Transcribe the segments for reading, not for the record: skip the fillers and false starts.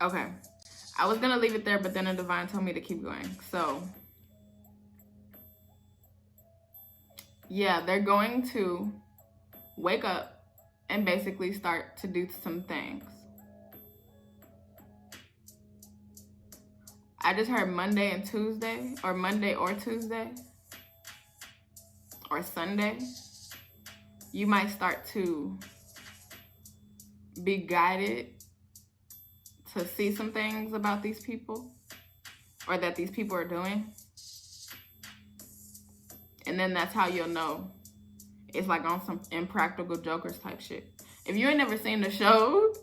Okay. I was going to leave it there, but then a divine told me to keep going. So, yeah, they're going to wake up and basically start to do some things. I just heard Monday and Tuesday, or Monday or Tuesday, or Sunday. You might start to be guided to see some things about these people, or that these people are doing. And then that's how you'll know. It's like on some Impractical Jokers type shit. If you ain't never seen the show,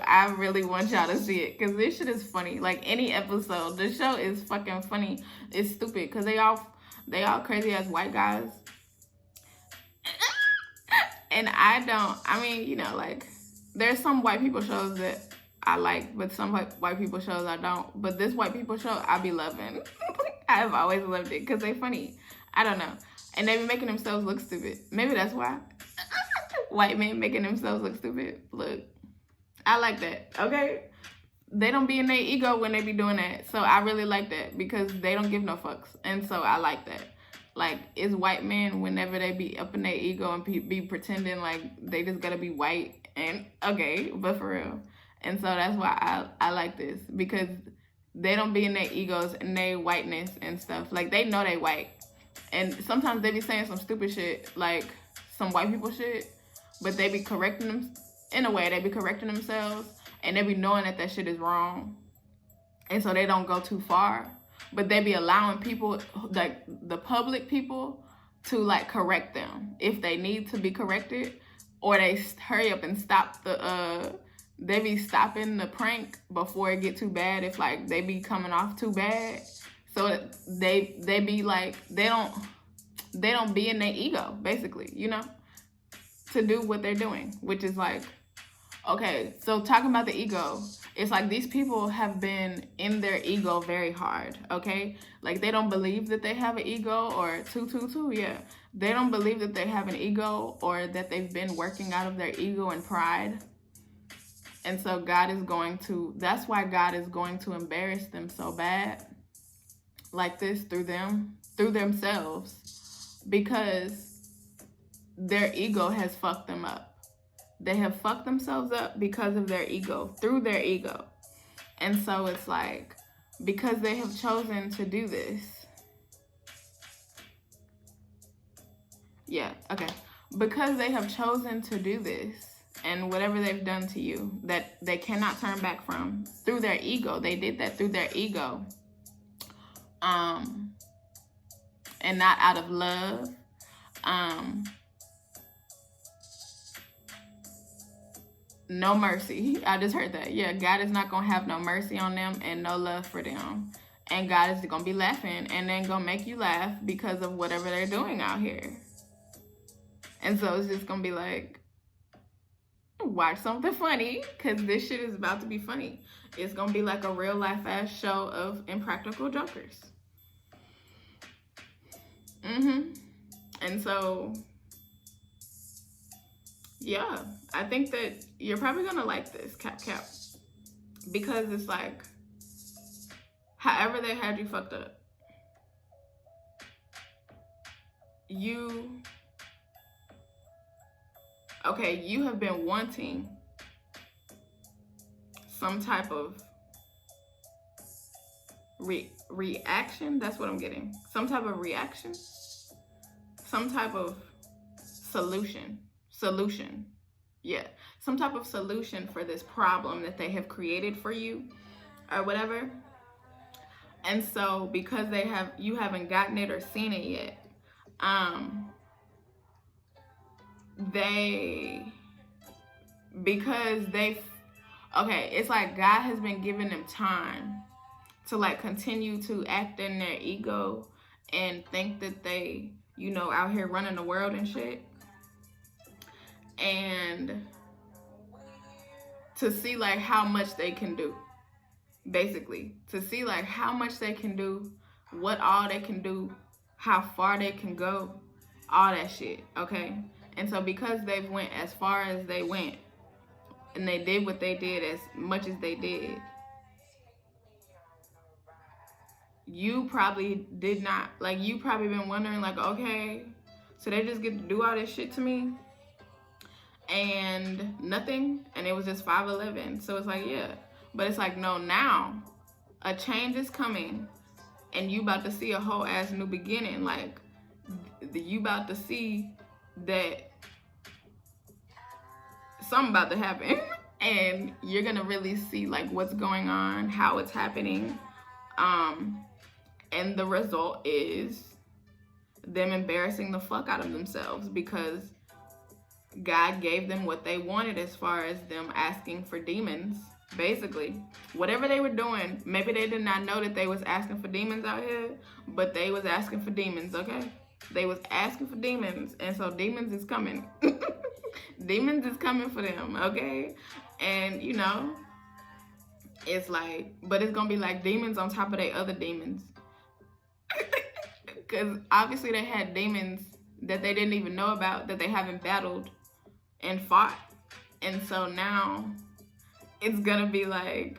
I really want y'all to see it, because this shit is funny. Like any episode, the show is fucking funny. It's stupid because they all crazy ass white guys. And I mean, you know, like, there's some white people shows that I like, but some white people shows I don't. But this white people show, I be loving. I've always loved it because they funny. I don't know. And they be making themselves look stupid. Maybe that's why. White men making themselves look stupid. Look, I like that, okay? They don't be in their ego when they be doing that. So I really like that because they don't give no fucks. And so I like that. Like, it's white men whenever they be up in their ego and be pretending like they just gotta be white. And okay, but for real. And so that's why I like this, because they don't be in their egos and their whiteness and stuff. Like, they know they white. And sometimes they be saying some stupid shit, like some white people shit, but they be correcting them in a way. They be correcting themselves and they be knowing that that shit is wrong. And so they don't go too far. But they be allowing people, like the public people, to like correct them if they need to be corrected, or they hurry up and stop they be stopping the prank before it get too bad if like they be coming off too bad. So they be like, they don't be in their ego, basically, you know, to do what they're doing, which is like, okay, so talking about the ego, it's like these people have been in their ego very hard, okay? Like, they don't believe that they have an ego, or yeah. They don't believe that they have an ego, or that they've been working out of their ego and pride. And so that's why God is going to embarrass them so bad, like this, through themselves, because their ego has fucked them up. They have fucked themselves up because of their ego, through their ego. And so it's like, because they have chosen to do this. Yeah, okay. Because they have chosen to do this, and whatever they've done to you that they cannot turn back from, through their ego. They did that through their ego. And not out of love. No mercy. I just heard that. Yeah, God is not going to have no mercy on them and no love for them. And God is going to be laughing and then going to make you laugh because of whatever they're doing out here. And so it's just going to be like, watch something funny, because this shit is about to be funny. It's going to be like a real life ass show of Impractical Jokers. And so, yeah, I think that you're probably going to like this, Cap. Because it's like, however they had you fucked up, you have been wanting some type of reaction. That's what I'm getting. Some type of reaction. Some type of solution. Yeah. Some type of solution for this problem that they have created for you or whatever. And so because you haven't gotten it or seen it yet, it's like God has been giving them time to like continue to act in their ego and think that they, out here running the world and shit. And to see like how much they can do, basically. To see like how much they can do, what all they can do, how far they can go, all that shit, okay? And so because they've went as far as they went, and they did what they did as much as they did, you probably did not, like, you probably been wondering, like, okay, so they just get to do all this shit to me and nothing, and it was just 5'11". So it's like, yeah. But it's like, no, now a change is coming and you about to see a whole ass new beginning. Like, you about to see that something about to happen and you're gonna really see like what's going on, how it's happening, and the result is them embarrassing the fuck out of themselves because God gave them what they wanted as far as them asking for demons. Basically, whatever they were doing, maybe they did not know that they was asking for demons out here, but they was asking for demons, okay? They was asking for demons, and so demons is coming. Demons is coming for them, okay? And, you know, it's like, but it's gonna be like demons on top of their other demons. Because obviously they had demons that they didn't even know about, that they haven't battled and fought. And so now it's gonna be like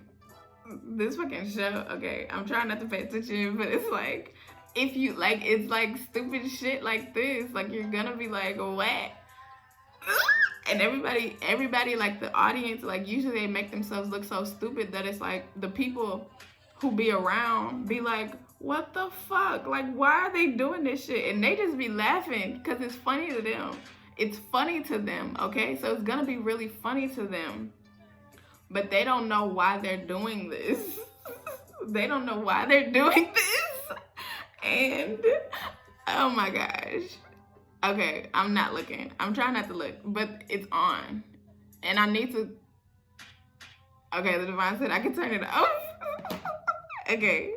this fucking show. Okay, I'm trying not to pay attention, but it's like, if you like, it's like stupid shit like this. Like, you're gonna be like, what? And everybody, like the audience, like usually they make themselves look so stupid that it's like the people who be around be like, what the fuck? Like, why are they doing this shit? And they just be laughing because it's funny to them. It's funny to them, okay? So it's gonna be really funny to them. But they don't know why they're doing this. They don't know why they're doing this. And, oh my gosh. Okay, I'm not looking. I'm trying not to look, but it's on. And I need to, okay, the divine said I can turn it off. Okay.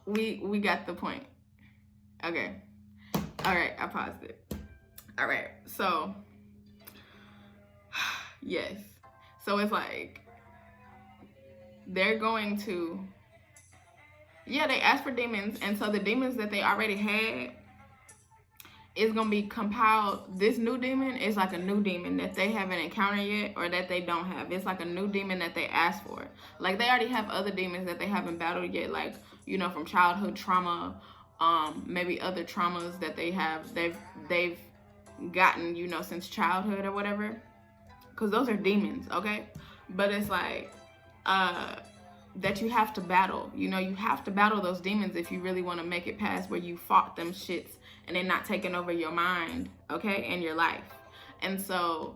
We got the point. Okay. All right, I paused it. All right, so, yes. So it's like, they're going to, yeah, they asked for demons, and so the demons that they already had is going to be compiled. This new demon is like a new demon that they haven't encountered yet, or that they don't have. It's like a new demon that they asked for. Like, they already have other demons that they haven't battled yet, like, you know, from childhood trauma, maybe other traumas that they've gotten, you know, since childhood or whatever, because those are demons, okay? But it's like, that you have to battle. You know, you have to battle those demons if you really want to make it past where you fought them shits and they're not taking over your mind, okay, and your life. And so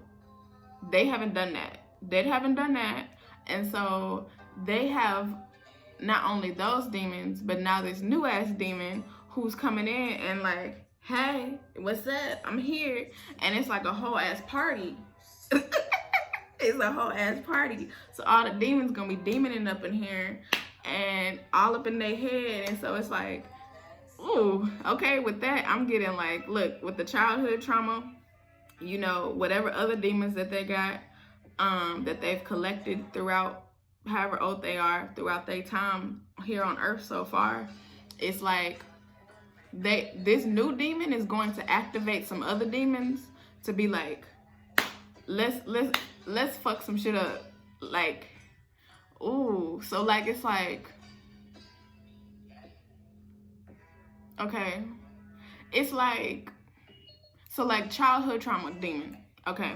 they haven't done that. They haven't done that. And so they have not only those demons, but now this new ass demon who's coming in and like, hey, what's up? I'm here. And it's like a whole ass party. It's a whole ass party. So all the demons gonna be demoning up in here and all up in their head. And so it's like, ooh, okay, with that, I'm getting like, look, with the childhood trauma, you know, whatever other demons that they got, that they've collected throughout however old they are, throughout their time here on earth so far, it's like this new demon is going to activate some other demons to be like, let's fuck some shit up. Like, ooh, so like, it's like, okay, it's like, so like childhood trauma demon, okay,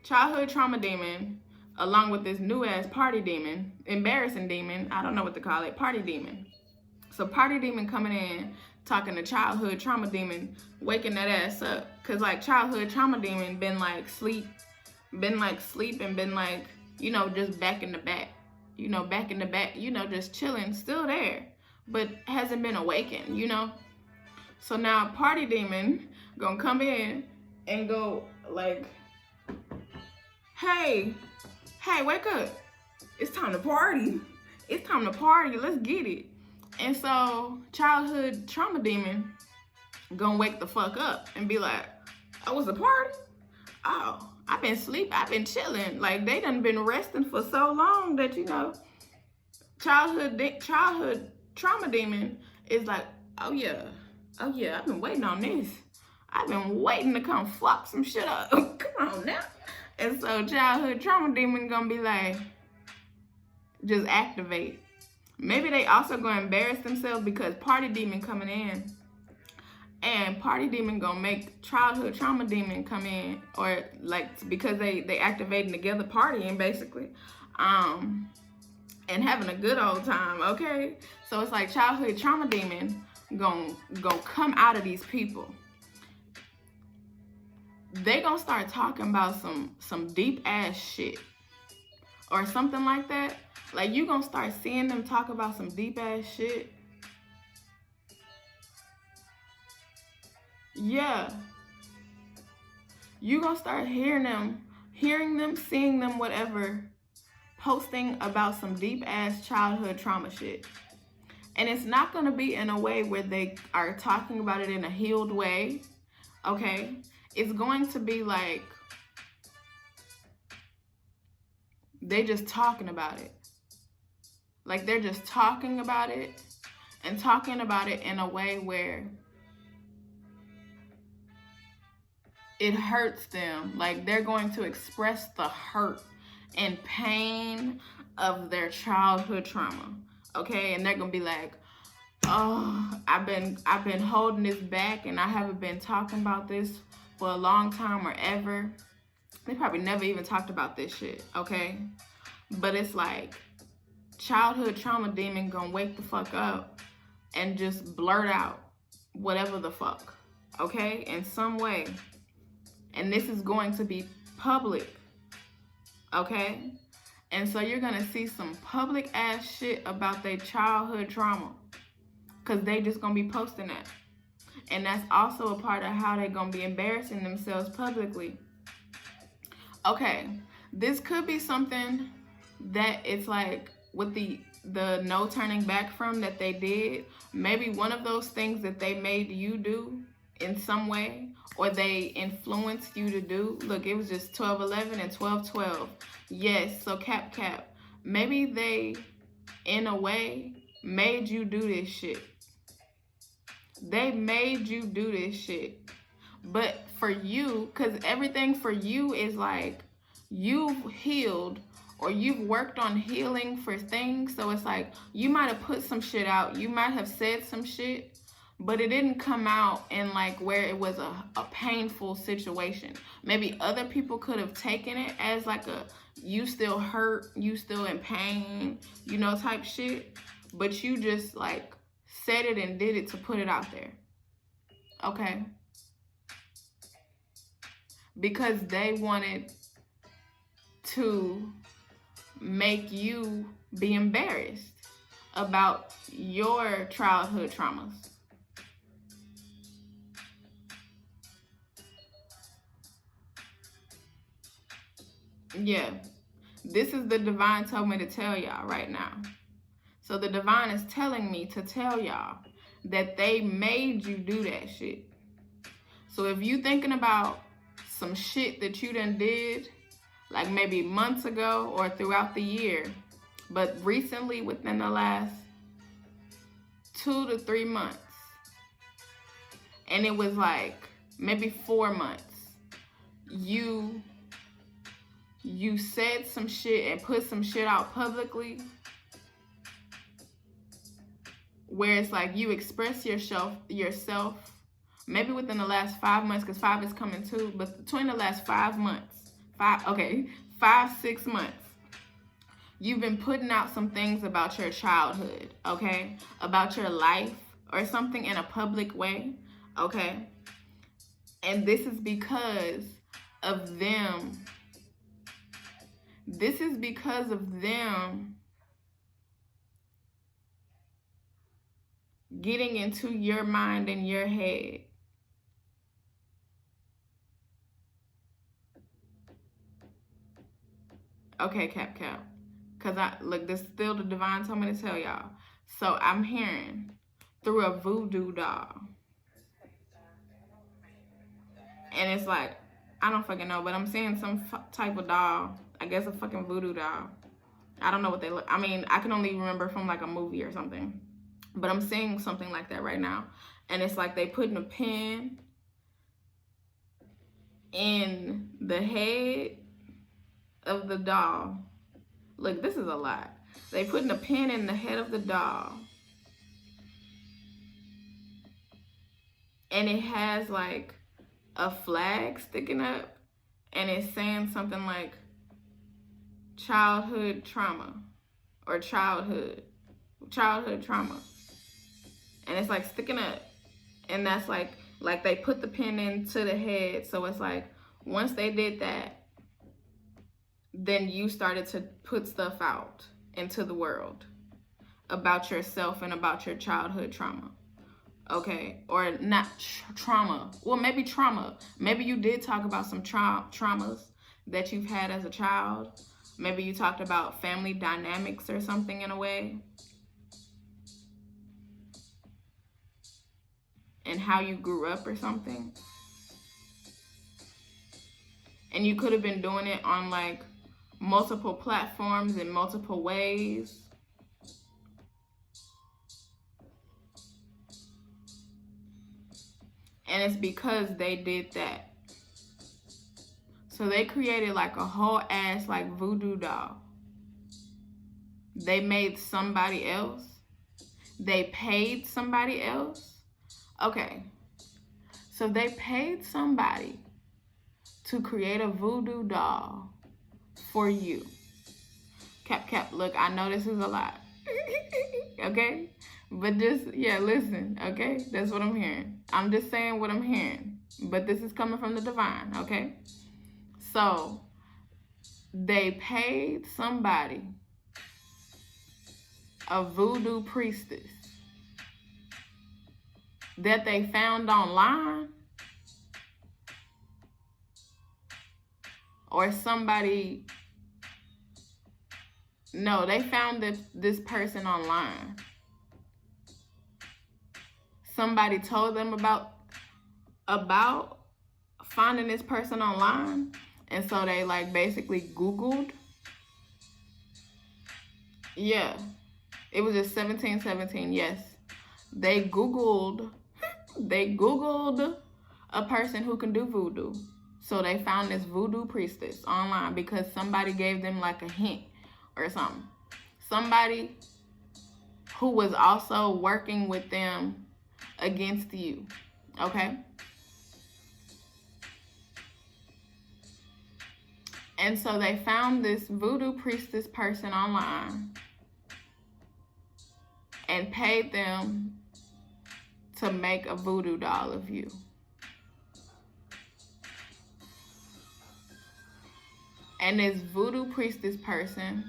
childhood trauma demon, along with this new ass party demon, embarrassing demon, I don't know what to call it, party demon. So party demon coming in, talking to childhood trauma demon, waking that ass up. Cause like childhood trauma demon been like sleep and been like, you know, just back in the back, you know, just chilling, still there, but hasn't been awakened, you know? So now party demon gonna come in and go like, hey, wake up. It's time to party. It's time to party. Let's get it. And so childhood trauma demon gonna wake the fuck up and be like, oh, it's a party? Oh, I've been sleeping. I've been chilling. Like, they done been resting for so long that, you know, childhood trauma demon is like, oh yeah, I've been waiting on this. I've been waiting to come fuck some shit up. Come on now. And so childhood trauma demon gonna be like, just activate. Maybe they also gonna embarrass themselves because party demon coming in. And party demon gonna make childhood trauma demon come in, or like because they activating together partying basically, and having a good old time. Okay, so it's like childhood trauma demon gonna come out of these people. They gonna start talking about some deep ass shit or something like that. Like you gonna start seeing them talk about some deep ass shit. Yeah. You gonna start hearing them, seeing them, whatever, posting about some deep ass childhood trauma shit. And it's not gonna be in a way where they are talking about it in a healed way, okay? It's going to be like, they just talking about it. Like they're just talking about it and talking about it in a way where it hurts them. Like they're going to express the hurt and pain of their childhood trauma, okay? And they're gonna be like, oh, I've been holding this back and I haven't been talking about this for a long time or ever. They probably never even talked about this shit, okay? But it's like childhood trauma demon gonna wake the fuck up and just blurt out whatever the fuck, okay? In some way. And this is going to be public, okay? And so you're gonna see some public ass shit about their childhood trauma, because they just gonna be posting that. And that's also a part of how they're gonna be embarrassing themselves publicly. Okay, this could be something that it's like with the no turning back from that they did. Maybe one of those things that they made you do in some way, or they influenced you to do. Look, it was just 12-11 and 12-12. Yes, so cap. Maybe they, in a way, made you do this shit. They made you do this shit. But for you, because everything for you is like, you've healed or you've worked on healing for things. So it's like, you might have put some shit out. You might have said some shit, but it didn't come out in like where it was a painful situation. Maybe other people could have taken it as like a, you still hurt, you still in pain, you know, type shit. But you just like said it and did it to put it out there. Okay? Because they wanted to make you be embarrassed about your childhood traumas. Yeah, this is the divine told me to tell y'all right now. So the divine is telling me to tell y'all that they made you do that shit. So if you thinking about some shit that you done did, like maybe months ago or throughout the year, but recently within the last 2 to 3 months, and it was like maybe 4 months, you said some shit and put some shit out publicly where it's like you express yourself maybe within the last 5 months, because 5 is coming too, but between the last 5 months, 5-6 months, you've been putting out some things about your childhood, okay? About your life or something in a public way, okay? And this is because of them. This is because of them getting into your mind and your head. Okay, cap. Because look, this is still the divine told me to tell y'all. So I'm hearing through a voodoo doll. And it's like, I don't fucking know, but I'm seeing some type of doll. I guess a fucking voodoo doll. I don't know what they look. I mean, I can only remember from like a movie or something. But I'm seeing something like that right now. And it's like they putting a pin in the head of the doll. Look, this is a lot. They putting a pin in the head of the doll. And it has like a flag sticking up. And it's saying something like childhood trauma. Or childhood trauma. And it's like sticking up. And that's like they put the pin into the head. So it's like, once they did that, then you started to put stuff out into the world about yourself and about your childhood trauma. Okay, or not trauma. Well, maybe trauma. Maybe you did talk about some traumas that you've had as a child. Maybe you talked about family dynamics or something in a way. And how you grew up or something. And you could have been doing it on like multiple platforms in multiple ways. And it's because they did that. So they created like a whole ass like voodoo doll. They made somebody else. They paid somebody else. Okay. So they paid somebody to create a voodoo doll for you. Cap, look, I know this is a lot. Okay? But just, yeah, listen, okay? That's what I'm hearing. I'm just saying what I'm hearing. But this is coming from the divine, okay? So, they paid somebody, a voodoo priestess, that they found online, or somebody, no, they found this person online. Somebody told them about finding this person online. And so they like basically Googled. Yeah. It was just 1717, yes. They Googled a person who can do voodoo. So they found this voodoo priestess online because somebody gave them like a hint or something. Somebody who was also working with them against you, okay? And so they found this voodoo priestess person online and paid them to make a voodoo doll of you. And this voodoo priestess person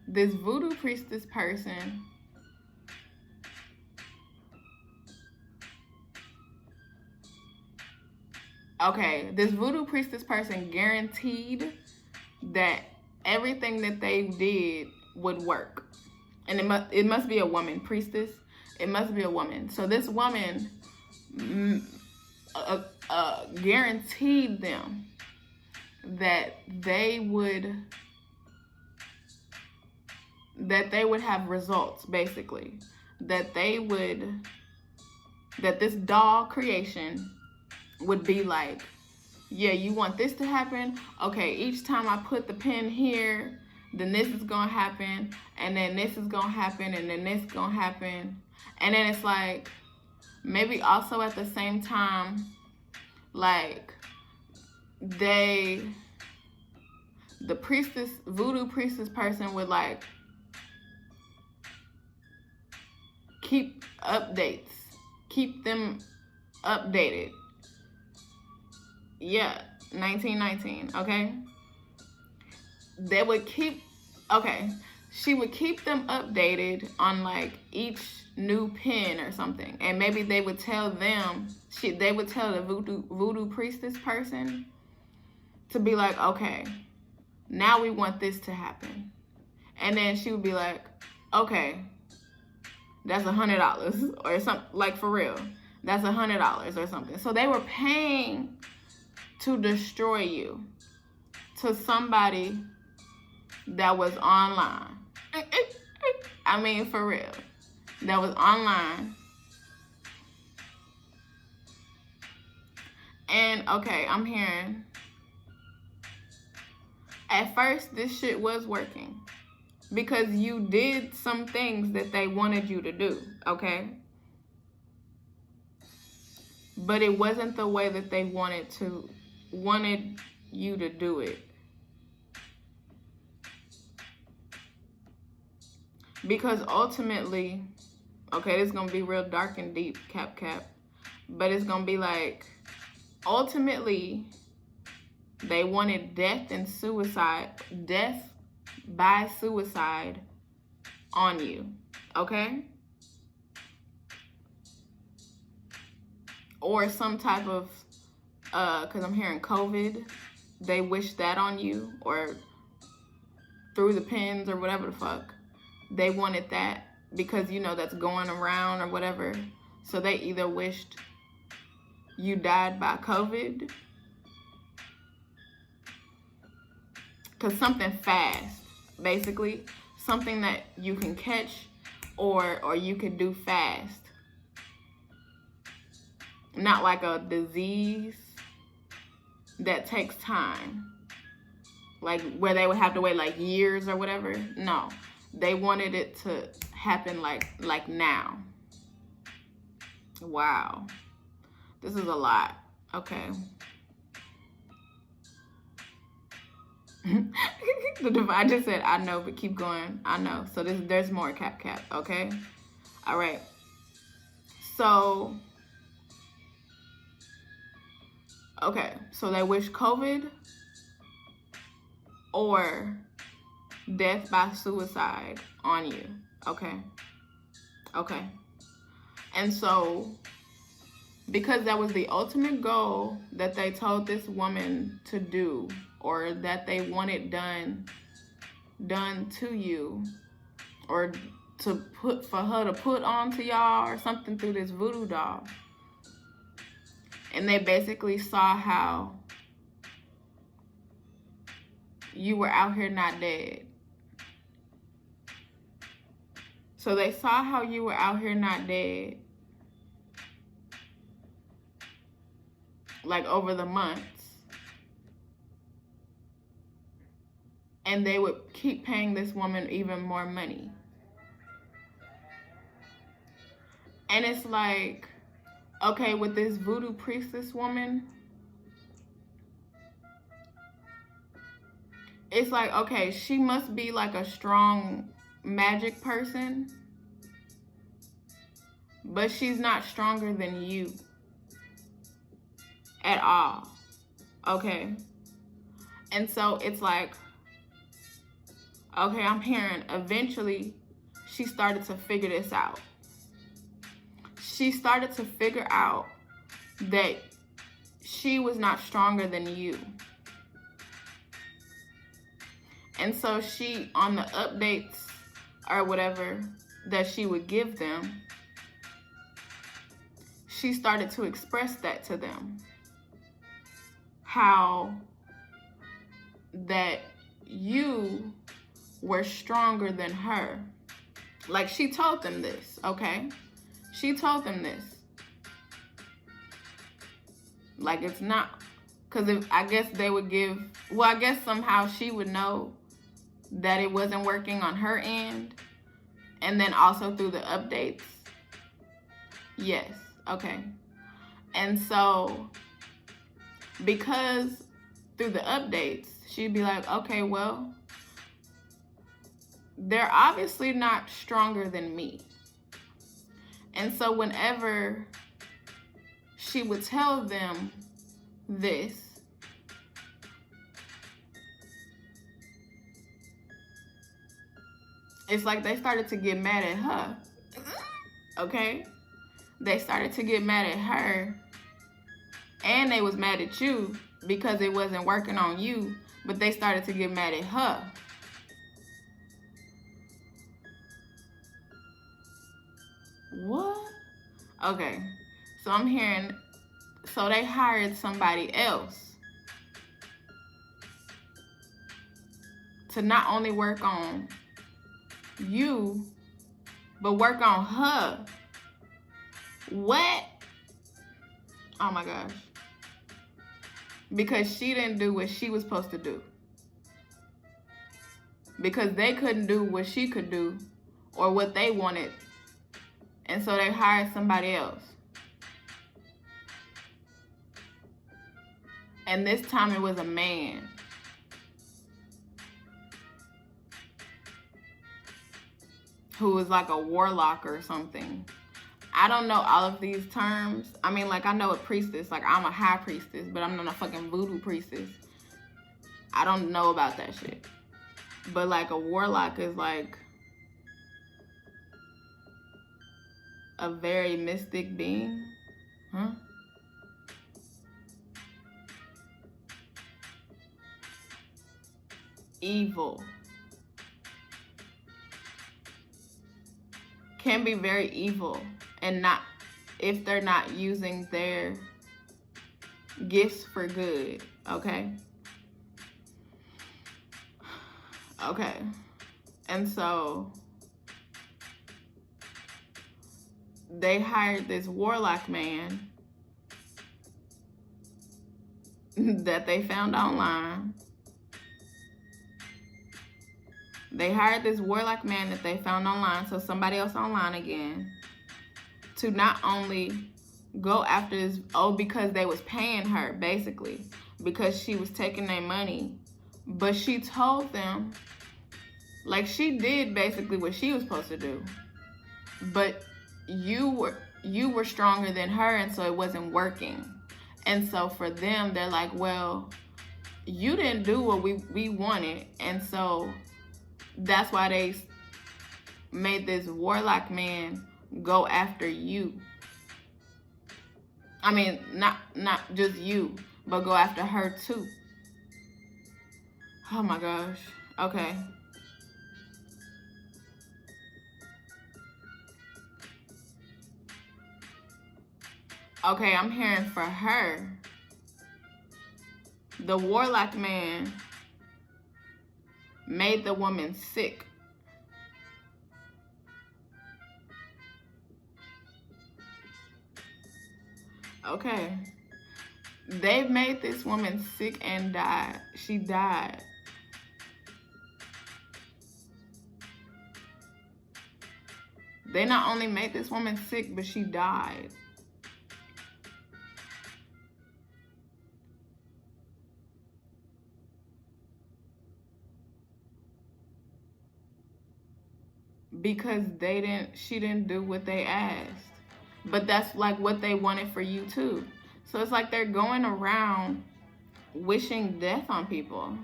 this voodoo priestess person guaranteed that everything that they did would work. And it must be a woman, priestess. It must be a woman. So this woman guaranteed them that they would have results, basically. That this doll creation would be like, yeah, you want this to happen? Okay, each time I put the pin here, then this is gonna happen, and then this is gonna happen, and then this is gonna happen. And then it's like, maybe also at the same time, like, the voodoo priestess person would like keep them updated. Yeah, 1919, okay? She would keep them updated on like each new pin or something. And maybe they would tell them, they would tell the voodoo priestess person to be like, okay, now we want this to happen. And then she would be like, okay, that's $100 or something, like for real. That's $100 or something. So they were paying to destroy you to somebody that was online. I mean, for real. That was online And okay, I'm hearing, at first this shit was working because you did some things that they wanted you to do, okay? But it wasn't the way that they wanted you to do it. Because ultimately, okay, this is going to be real dark and deep, Cap. But it's going to be like, ultimately, they wanted death by suicide on you, okay? Or some type of, because I'm hearing COVID, they wish that on you, or through the pens or whatever the fuck. They wanted that because, you know, that's going around or whatever. So they either wished you died by COVID, because something fast, basically, something that you can catch or you could do fast. Not like a disease that takes time, like where they would have to wait like years or whatever. No, they wanted it to happen like now. Wow, this is a lot. Okay. The divine just said, I know, but keep going. I know. So there's more, Cap. Okay. All right. So, okay. So they wish COVID or death by suicide on you. Okay. Okay. And so, because that was the ultimate goal that they told this woman to do, or that they wanted done to you, or for her to put onto y'all or something through this voodoo doll. And they basically saw how you were out here not dead. So they saw how you were out here not dead, like over the months. And they would keep paying this woman even more money. And it's like, okay, with this voodoo priestess woman, it's like, okay, she must be like a strong magic person, but she's not stronger than you at all, okay? And so it's like, okay, I'm hearing eventually she started to figure this out. She started to figure out that she was not stronger than you. And so she, on the updates or whatever that she would give them, she started to express that to them. How that you were stronger than her. Like, she told them this, okay? She told them this. Like, it's not, because I guess they would give, well, I guess somehow she would know that it wasn't working on her end. And then also through the updates. Yes, okay. And so, because through the updates, she'd be like, okay, well, they're obviously not stronger than me. And so whenever she would tell them this, it's like they started to get mad at her, okay? They started to get mad at her, and they was mad at you because it wasn't working on you, but they started to get mad at her. What? Okay, so I'm hearing, so they hired somebody else to not only work on you, but work on her. What? Oh my gosh. because she didn't do what she was supposed to do. Because they couldn't do what she could do or what they wanted. And so they hired somebody else. And this time it was a man. Who was like a warlock or something. I don't know all of these terms. I mean, like, I know a priestess. Like, I'm a high priestess, but I'm not a fucking voodoo priestess. I don't know about that shit. But, like, a warlock is, like, a very mystic being. Huh? Evil. Can be very evil, and not if they're not using their gifts for good. Okay. And so they hired this warlock man that they found online. They hired this warlock man that they found online, so somebody else online again, to not only go after this, because they was paying her, basically, because she was taking their money, but she told them, like, she did basically what she was supposed to do, but you were stronger than her, and so it wasn't working. And so for them, they're like, well, you didn't do what we wanted, and so that's why they made this warlock man go after you. I mean, not just you, but go after her too. Oh my gosh. Okay. Okay, I'm hearing for her, the warlock man made the woman sick. Okay. They made this woman sick and died. She died. They not only made this woman sick, but she died. Because she didn't do what they asked. But that's like what they wanted for you too. So it's like they're going around wishing death on people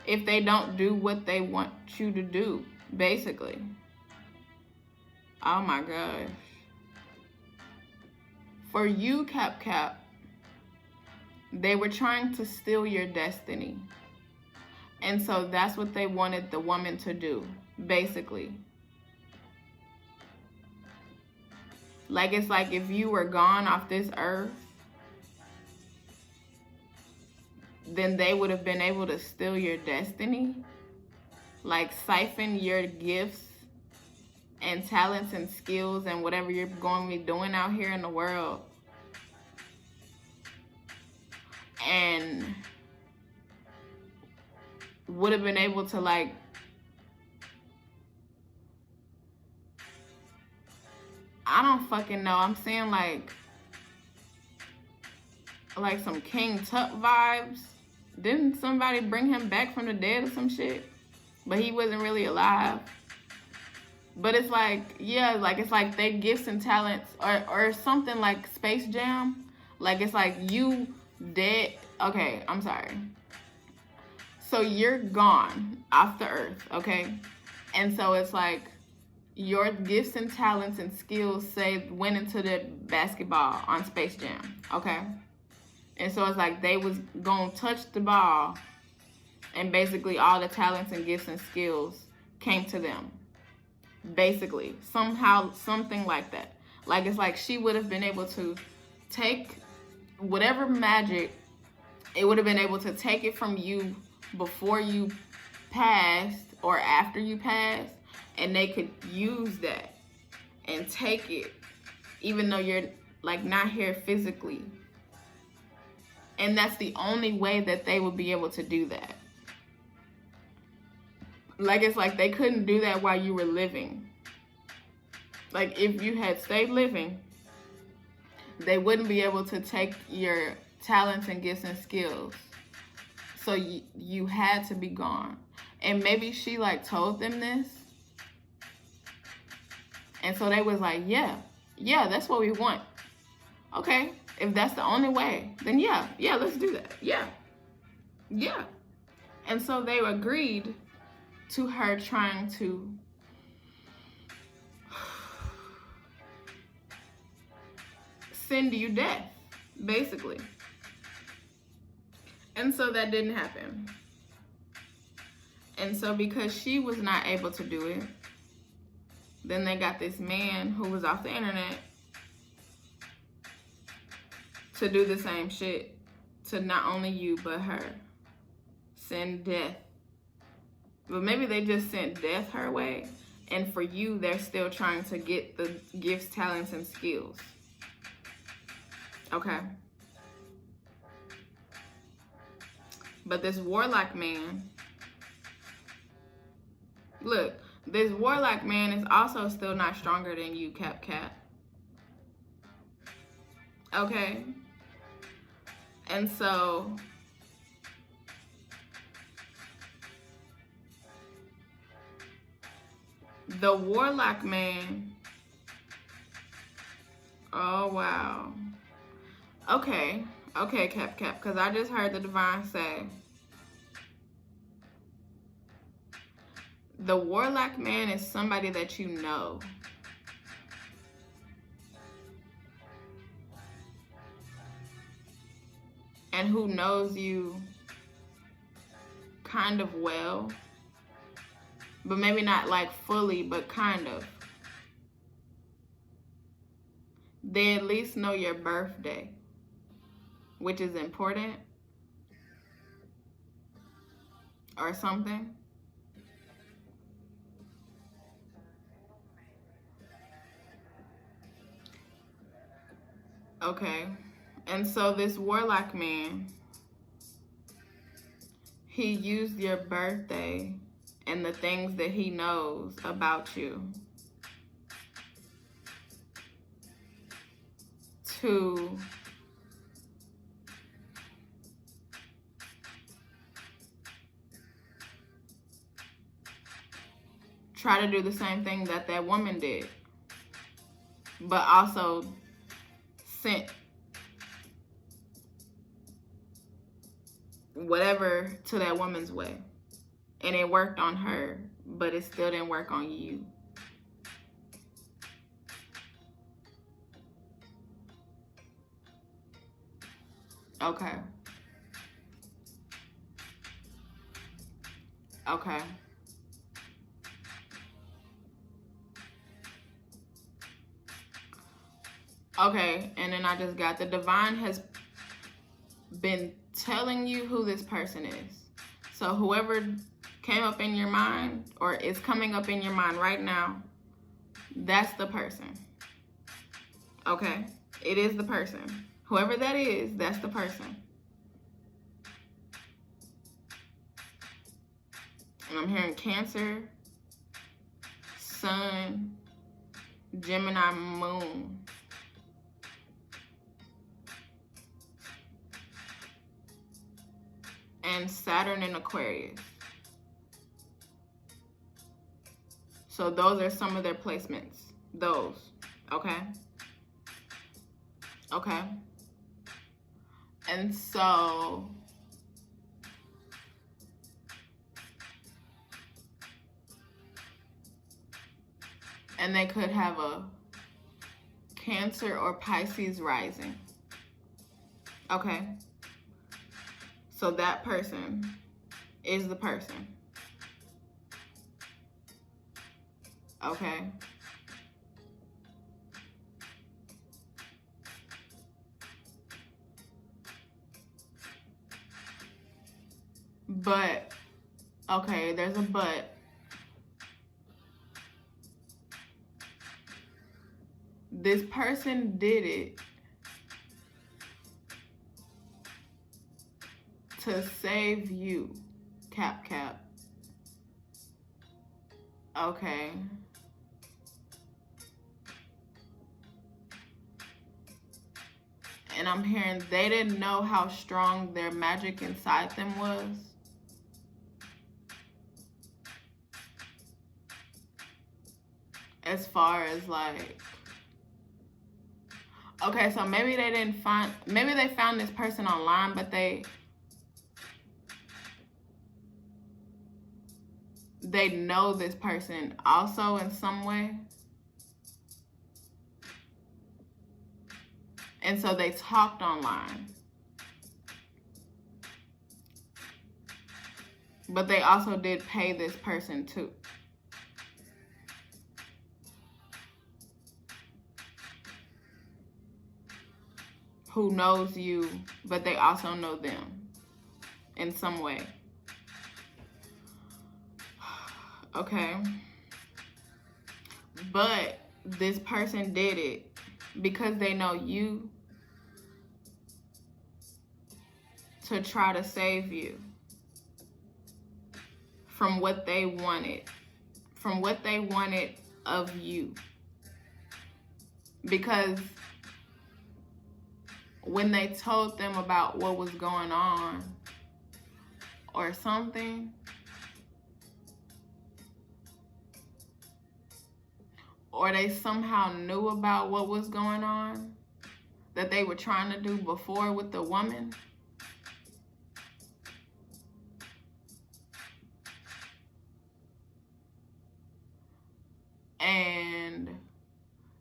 if they don't do what they want you to do, basically. Oh my gosh. For you, Cap, they were trying to steal your destiny. And so that's what they wanted the woman to do, basically. Like, it's like if you were gone off this earth, then they would have been able to steal your destiny. Like, siphon your gifts and talents and skills and whatever you're going to be doing out here in the world. And would have been able to, like, I don't fucking know. I'm seeing like some King Tut vibes. Didn't somebody bring him back from the dead or some shit? But he wasn't really alive. But it's like, yeah, like it's like their gifts and talents or something like Space Jam. Like it's like you dead. Okay, I'm sorry. So you're gone off the earth, okay? And so it's like your gifts and talents and skills went into the basketball on Space Jam, okay? And so it's like they was gonna touch the ball and basically all the talents and gifts and skills came to them. Basically, somehow, something like that. Like it's like she would have been able to take whatever magic, it would have been able to take it from you before you passed or after you passed, and they could use that and take it even though you're like not here physically. And that's the only way that they would be able to do that. Like, it's like they couldn't do that while you were living. Like, if you had stayed living, they wouldn't be able to take your talents and gifts and skills. So you had to be gone. And maybe she like told them this. And so they was like, yeah, that's what we want. Okay, if that's the only way, then yeah, let's do that. Yeah. And so they agreed to her trying to send you death, basically. And so that didn't happen. And so because she was not able to do it, then they got this man who was off the internet to do the same shit to not only you, but her. Send death. But maybe they just sent death her way. And for you, they're still trying to get the gifts, talents, and skills. Okay. But this warlock man, look, this warlock man is also still not stronger than you, Cap. Okay? And so the warlock man, oh wow. Okay, Cap, because I just heard the divine say, the warlock man is somebody that you know. And who knows you kind of well. But maybe not like fully, but kind of. They at least know your birthday, which is important. Or something. Okay. And so this warlock man, he used your birthday and the things that he knows about you to try to do the same thing that that woman did, but also sent whatever to that woman's way. And it worked on her, but it still didn't work on you. Okay. Okay. Okay, and then I just got the divine has been telling you who this person is. So whoever came up in your mind or is coming up in your mind right now, that's the person. Okay? It is the person. Whoever that is, that's the person. And I'm hearing Cancer, Sun, Gemini, Moon. And Saturn in Aquarius. So those are some of their placements. Those. Okay? Okay? And so and they could have a Cancer or Pisces rising. Okay? So that person is the person. Okay? But, okay, there's a but. This person did it to save you. Cap. Okay. And I'm hearing they didn't know how strong their magic inside them was. As far as like, okay, so maybe they didn't find, maybe they found this person online, but they know this person also in some way. And so they talked online. But they also did pay this person too. Who knows you, but they also know them in some way. Okay. But this person did it because they know you, to try to save you from what they wanted, of you. Because when they told them about what was going on or something, or they somehow knew about what was going on that they were trying to do before with the woman, and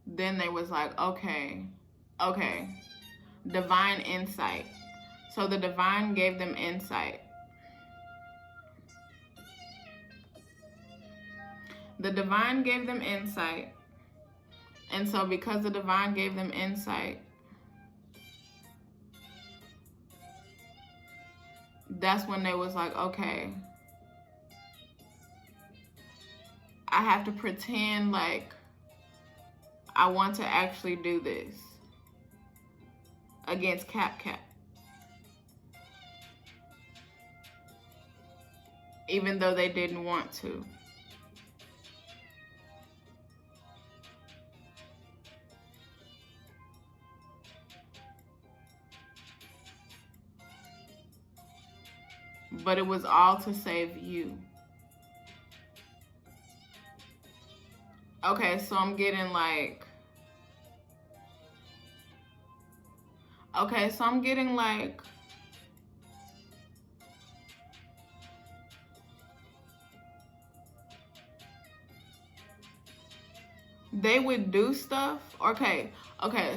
then they was like, okay, divine insight. So the divine gave them insight. The divine gave them insight. And so because the divine gave them insight, that's when they was like, okay, I have to pretend like I want to actually do this against Cap. Even though they didn't want to. But it was all to save you. Okay, so I'm getting like, they would do stuff. Okay,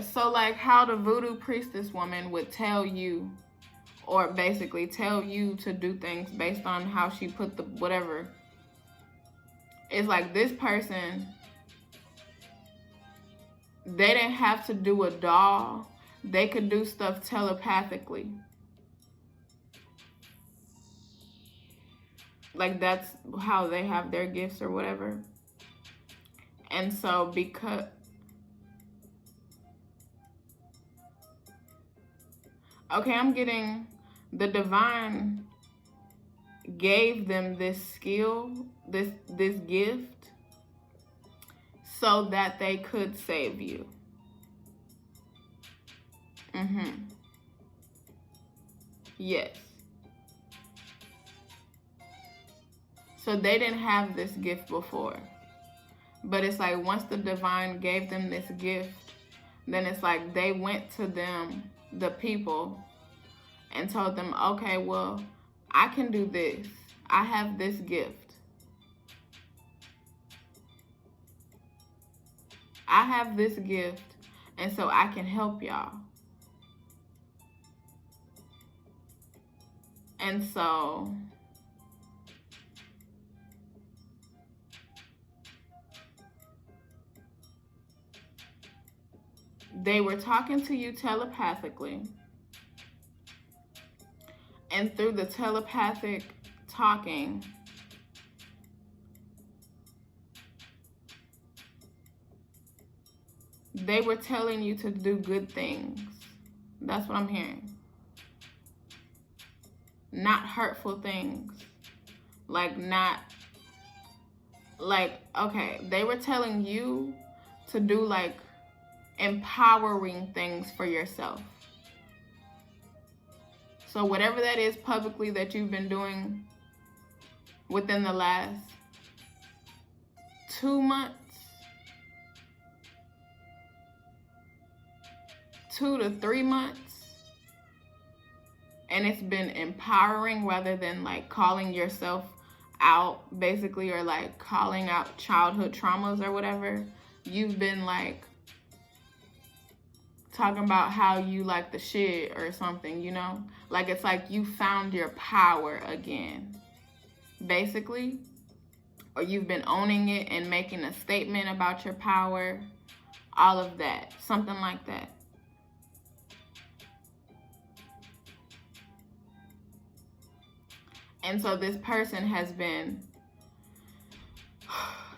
so like how the voodoo priestess woman would tell you, or basically tell you to do things based on how she put the whatever. It's like this person, they didn't have to do a doll. They could do stuff telepathically. Like that's how they have their gifts or whatever. And so because, okay, I'm getting the divine gave them this skill, this gift, so that they could save you. Yes. So they didn't have this gift before. But it's like once the divine gave them this gift, then it's like they went to them, the people, and told them, okay, well, I can do this. I have this gift. I have this gift, and so I can help y'all. And so they were talking to you telepathically. And through the telepathic talking, they were telling you to do good things. That's what I'm hearing. not hurtful things. Like, not, like, okay, they were telling you to do, like, empowering things for yourself. So whatever that is publicly that you've been doing within the last 2 months, 2 to 3 months, and it's been empowering rather than like calling yourself out basically, or like calling out childhood traumas or whatever. You've been like talking about how you like the shit or something, you know? Like, it's like you found your power again, basically. Or you've been owning it and making a statement about your power. All of that. Something like that. And so this person has been,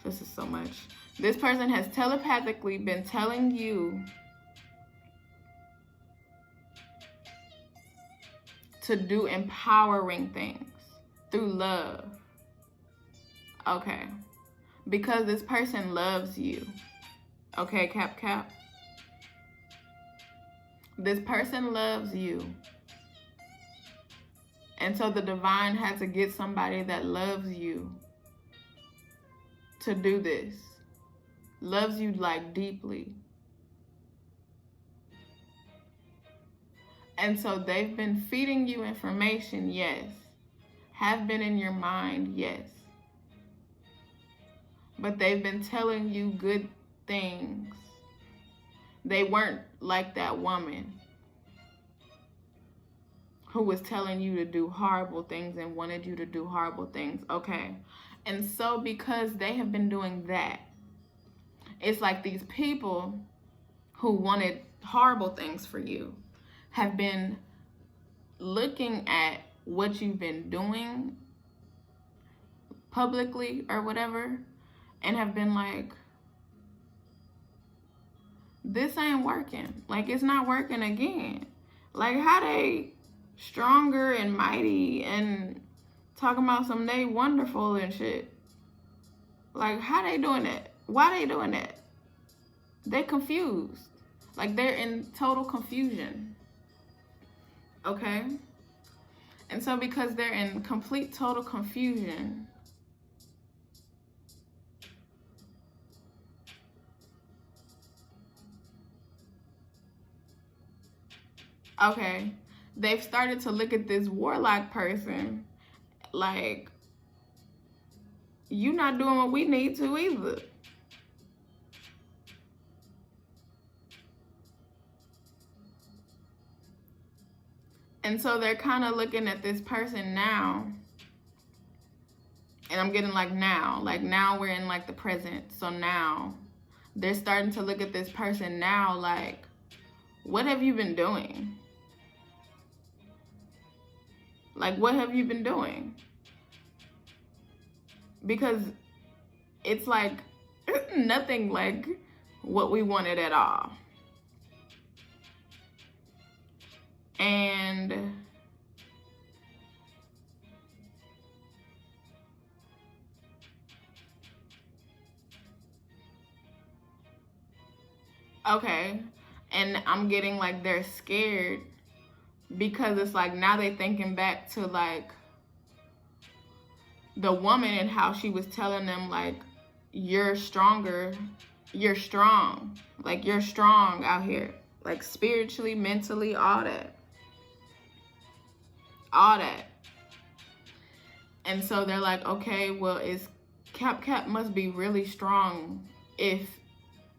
this is so much. This person has telepathically been telling you to do empowering things through love. Okay. Because this person loves you. Okay, Cap Cap. This person loves you. And so the divine had to get somebody that loves you to do this. Loves you like deeply. And so they've been feeding you information, yes. Have been in your mind, yes. But they've been telling you good things. They weren't like that woman who was telling you to do horrible things and wanted you to do horrible things. Okay. And so because they have been doing that, it's like these people who wanted horrible things for you have been looking at what you've been doing publicly or whatever, and have been like, this ain't working. Like, it's not working again. Like, how they stronger and mighty and talking about some they wonderful and shit. Like, how they doing that? Why they doing that? They confused. Like, they're in total confusion. Okay? And so because they're in complete total confusion, okay, they've started to look at this warlock person like, you not doing what we need to either. And so they're kind of looking at this person now, and I'm getting like now we're in like the present. So now they're starting to look at this person now like, what have you been doing? Like, what have you been doing? Because it's like nothing like what we wanted at all. And okay, and I'm getting like they're scared because it's like now they're thinking back to like the woman and how she was telling them like, you're stronger, you're strong, like you're strong out here, like spiritually, mentally, all that. And so they're like, okay, well, it's Cap must be really strong if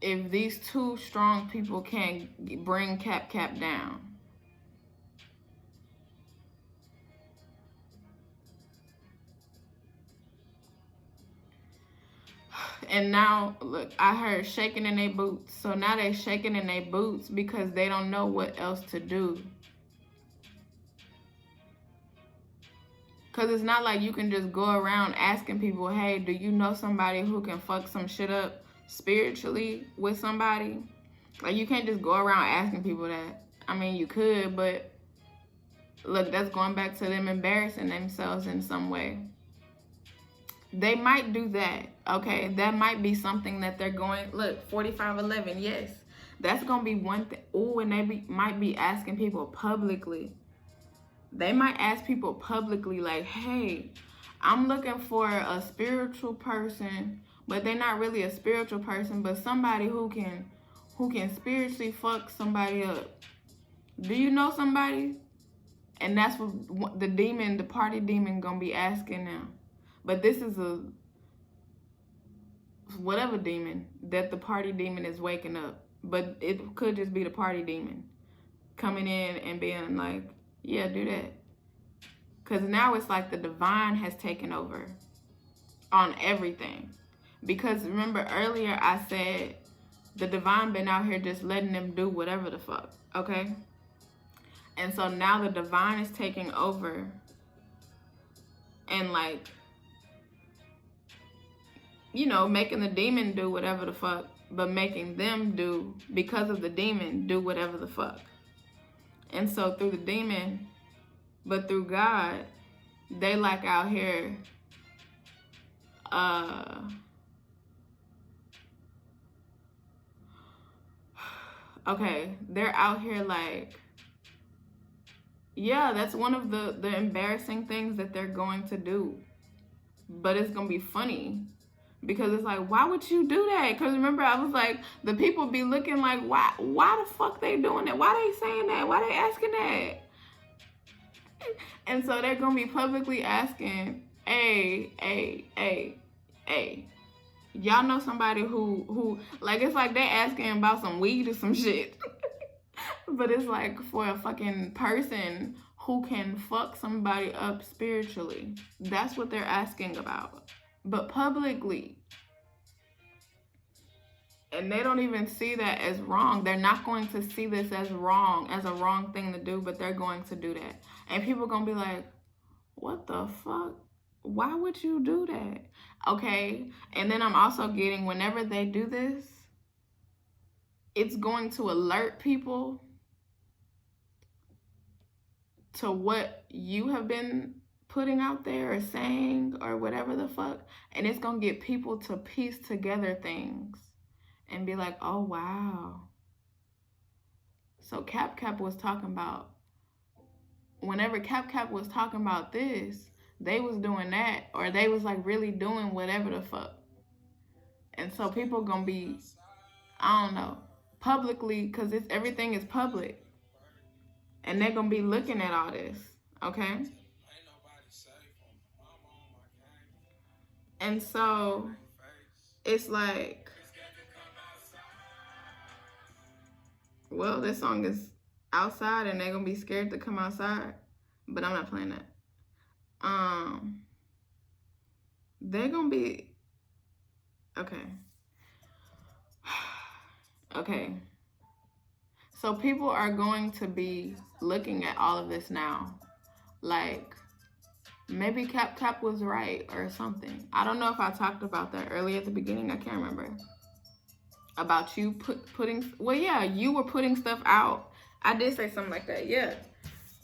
these two strong people can't bring Cap down. And now, look, I heard shaking in their boots. So now they're shaking in their boots because they don't know what else to do. Because it's not like you can just go around asking people, hey, do you know somebody who can fuck some shit up spiritually with somebody? Like, you can't just go around asking people that. I mean, you could, but Look, that's going back to them embarrassing themselves in some way. They might do that, okay? That might be something that they're going, look, 4511, yes. That's going to be one thing. Oh, and they might be asking people publicly. They might ask people publicly, like, hey, I'm looking for a spiritual person, but they're not really a spiritual person, but somebody who can spiritually fuck somebody up. Do you know somebody? And that's what the demon, the party demon, gonna be asking now. But this is a whatever demon that the party demon is waking up. But it could just be the party demon coming in and being like, yeah, do that. Because now it's like the divine has taken over on everything. Because remember earlier I said the divine been out here just letting them do whatever the fuck, okay? And so now the divine is taking over and like, you know, making the demon do whatever the fuck, but making them do, because of the demon, do whatever the fuck. And so through the demon, but through God, they like out here, okay, they're out here like, yeah, that's one of the embarrassing things that they're going to do. But it's going to be funny. Because it's like, why would you do that? Because remember, I was like, the people be looking like, why the fuck they doing that? Why they saying that? Why they asking that? And so they're going to be publicly asking, hey, y'all know somebody who, like, it's like they asking about some weed or some shit. But it's like for a fucking person who can fuck somebody up spiritually. That's what they're asking about. But publicly. And they don't even see that as wrong. They're not going to see this as wrong, as a wrong thing to do, but they're going to do that. And people are going to be like, what the fuck? Why would you do that? Okay. And then I'm also getting, whenever they do this, it's going to alert people to what you have been putting out there or saying or whatever the fuck. And it's going to get people to piece together things and be like, oh, wow. So Cap was talking about, whenever Cap was talking about this, they was doing that, or they was like really doing whatever the fuck. And so people going to be, I don't know, publicly, because everything is public. And they're going to be looking at all this, okay? And so it's like, well, this song is outside and they're going to be scared to come outside. But I'm not playing that. They're going to be, okay. Okay. So people are going to be looking at all of this now. Like, maybe Cap was right or something. I don't know if I talked about that earlier at the beginning. I can't remember. About you putting, well, yeah, you were putting stuff out. I did say something like that, yeah.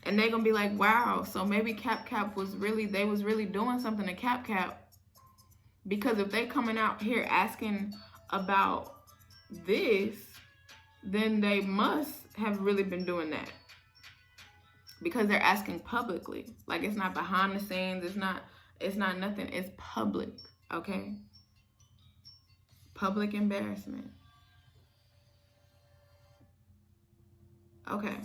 And they're going to be like, wow, so maybe Cap was really, they was really doing something to Cap. Because if they coming out here asking about this, then they must have really been doing that. Because they're asking publicly. Like, it's not behind the scenes. It's not nothing. It's public, okay? Public embarrassment. Okay.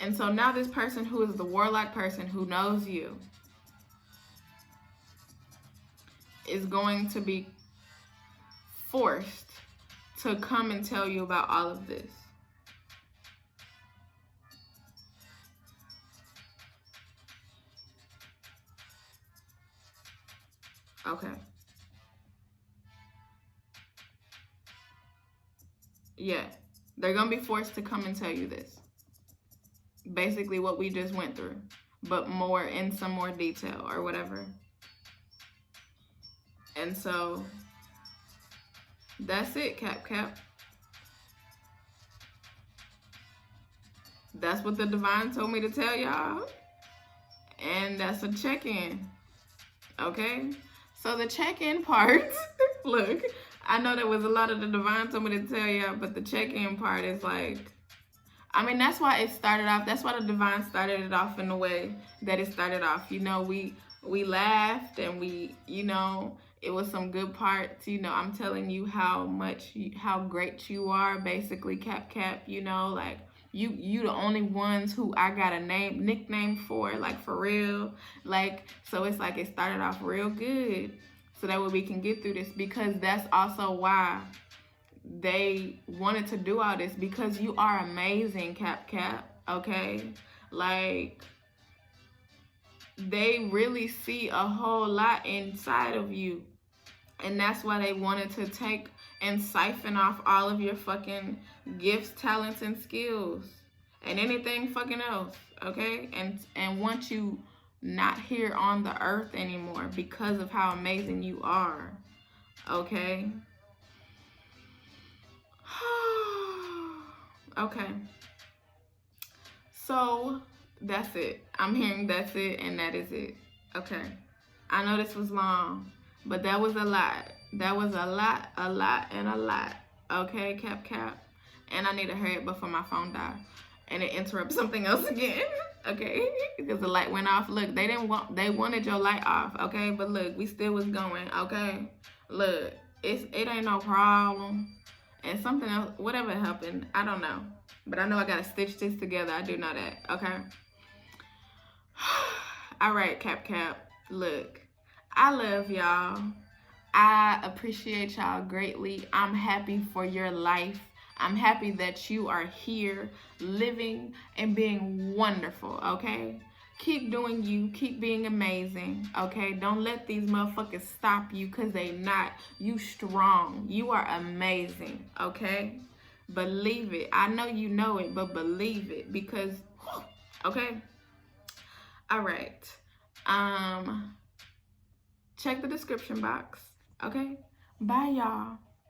And so now this person who is the warlock person who knows you is going to be forced to come and tell you about all of this. Okay. Yeah. They're going to be forced to come and tell you this. Basically what we just went through, but more in some more detail or whatever. And so that's it, Cap. That's what the divine told me to tell y'all. And that's a check-in. Okay? So the check-in part, look, I know there was a lot of the divine told me to tell y'all, but the check-in part is like, I mean, that's why it started off. That's why the divine started it off in the way that it started off. You know, we laughed and we, you know, it was some good parts. You know, I'm telling you how great you are, basically, Cap. You know, like you the only ones who I got a nickname for, like for real. Like, so it's like it started off real good, so that way we can get through this, because that's also why they wanted to do all this, because you are amazing, Cap, okay? Like, they really see a whole lot inside of you, and that's why they wanted to take and siphon off all of your fucking gifts, talents, and skills, and anything fucking else, okay? And want you not here on the earth anymore because of how amazing you are, okay? Okay, so that's it. I'm hearing that's it, and that is it. Okay, I know this was long, but that was a lot. That was a lot, and a lot. Okay, Cap. And I need to hurry up before my phone dies and it interrupts something else again. Okay, because the light went off. Look, they wanted your light off. Okay, but look, we still was going. Okay, look, it ain't no problem. And something else, whatever happened, I don't know. But I know I gotta stitch this together. I do know that, okay? All right, Cap. Look, I love y'all. I appreciate y'all greatly. I'm happy for your life. I'm happy that you are here, living and being wonderful, okay? Keep doing you. Keep being amazing, okay? Don't let these motherfuckers stop you, because they not. You strong. You are amazing, okay? Believe it. I know you know it, but believe it, because, okay? All right. Check the description box, okay? Bye, y'all.